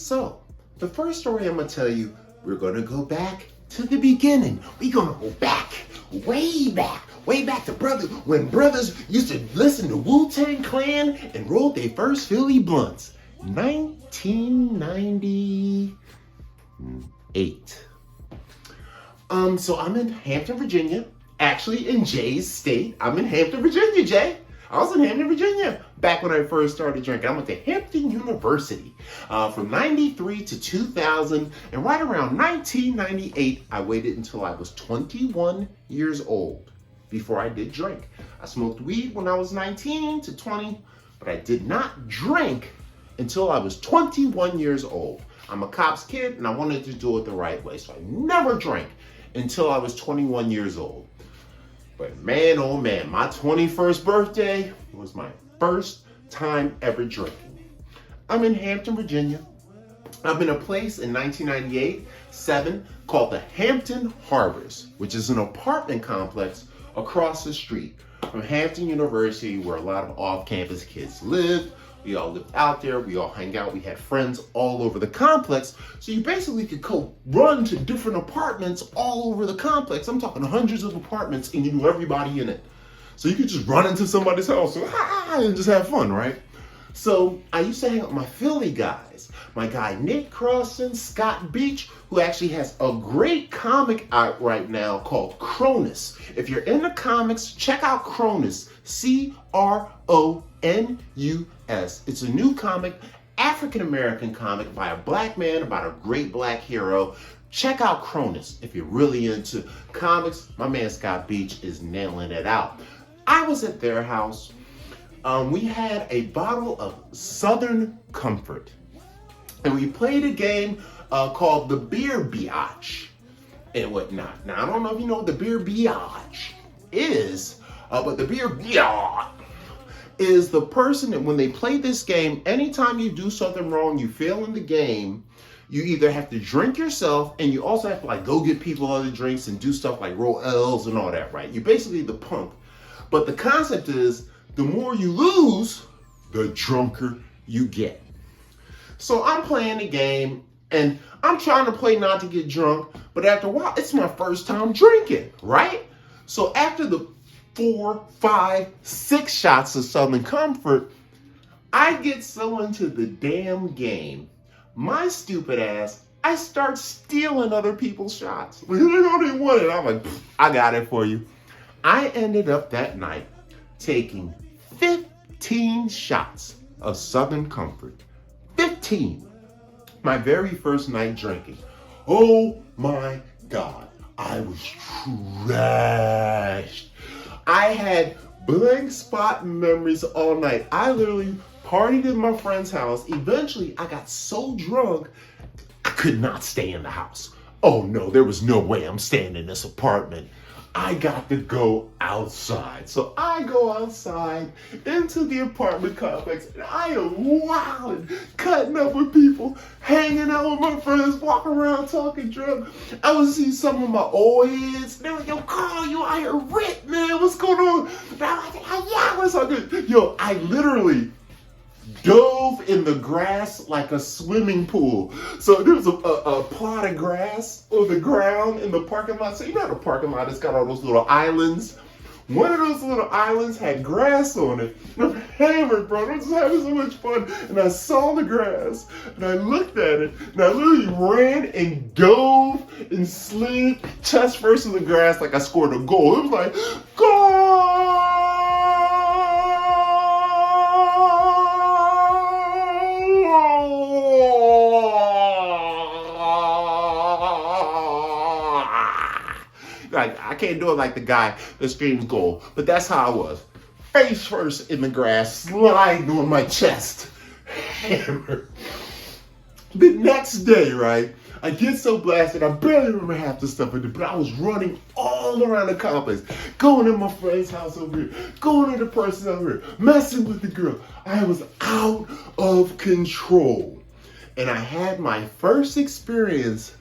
So, the first story I'm gonna tell you, we're gonna go back to the beginning. We're gonna go back, way back to when brothers used to listen to Wu-Tang Clan and rolled their first Philly blunts. 1998. So I'm in Hampton, Virginia. Actually, in Jay's state. I'm in Hampton, Virginia, Jay. I was in Hampton, Virginia back when I first started drinking. I went to Hampton University from 93 to 2000. And right around 1998, I waited until I was 21 years old before I did drink. I smoked weed when I was 19 to 20, but I did not drink until I was 21 years old. I'm a cop's kid and I wanted to do it the right way. So I never drank until I was 21 years old. But man, oh man, my 21st birthday was my first time ever drinking. I'm in Hampton, Virginia. I'm in a place in 1998-7 called the Hampton Harbors, which is an apartment complex across the street from Hampton University, where a lot of off-campus kids lived. We all lived out there. We all hang out. We had friends all over the complex. So you basically could go run to different apartments all over the complex. I'm talking hundreds of apartments and you knew everybody in it. So you could just run into somebody's house and just have fun, right? So I used to hang out with my Philly guys. My guy Nick Crossan, Scott Beach, who actually has a great comic out right now called Cronus. If you're into comics, check out Cronus. C-R-O-N-U-S. It's a new comic, African-American comic by a black man about a great black hero. Check out Cronus if you're really into comics. My man Scott Beach is nailing it out. I was at their house. We had a bottle of Southern Comfort. And we played a game called the Beer Biatch and whatnot. Now, I don't know if you know what the Beer Biatch is, but the Beer Biatch is the person that when they play this game, anytime you do something wrong, you fail in the game, you either have to drink yourself and you also have to like go get people other drinks and do stuff like roll L's and all that, right? You're basically the punk. But the concept is the more you lose, the drunker you get. So I'm playing the game and I'm trying to play not to get drunk, but after a while, it's my first time drinking, right? So after the 4, 5, 6 shots of Southern Comfort, I get so into the damn game. My stupid ass, I start stealing other people's shots. They don't even want it. I'm like, I got it for you. I ended up that night taking 15 shots of Southern Comfort. 15. My very first night drinking. Oh my God. I was trashed. I had blank spot memories all night. I literally partied at my friend's house. Eventually, I got so drunk, I could not stay in the house. Oh no, there was no way I'm staying in this apartment. I got to go outside. So I go outside into the apartment complex and I am wilding, cutting up with people, hanging out with my friends, walking around talking drunk. I would see some of my old heads. They were like, yo, Carl, you out here ripped, man. What's going on? And I was like, yeah, what's up? Yo, I literally dove in the grass like a swimming pool. So there was a plot of grass on the ground in the parking lot. So you know the parking lot has got all those little islands. One of those little islands had grass on it. I'm hammered, bro. I'm just having so much fun. And I saw the grass and I looked at it and I literally ran and dove and slid chest first in the grass like I scored a goal. It was like, goal! Like, I can't do it like the guy that screams goal, but that's how I was. Face first in the grass, sliding on my chest, hammered. The next day, right, I get so blasted, I barely remember half the stuff I did, but I was running all around the complex, going to my friend's house over here, going to the person over here, messing with the girl. I was out of control. And I had my first experience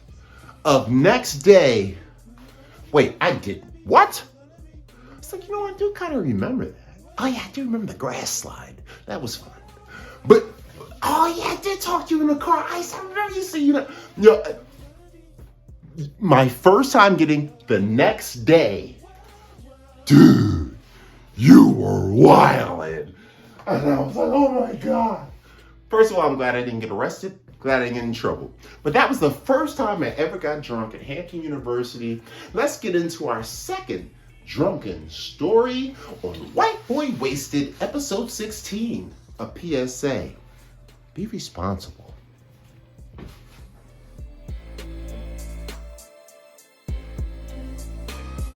of next day. Wait, I didn't. What? It's like, you know what? I do kind of remember that. Oh yeah, I do remember the grass slide. That was fun. But Oh yeah, I did talk to you in the car. I remember you saying that. You know, my first time getting the next day, dude, you were wildin'. And I was like, oh my God. First of all, I'm glad I didn't get arrested. Glad I didn't get in trouble. But that was the first time I ever got drunk at Hampton University. Let's get into our second drunken story on White Boy Wasted, episode 16, a PSA. Be responsible.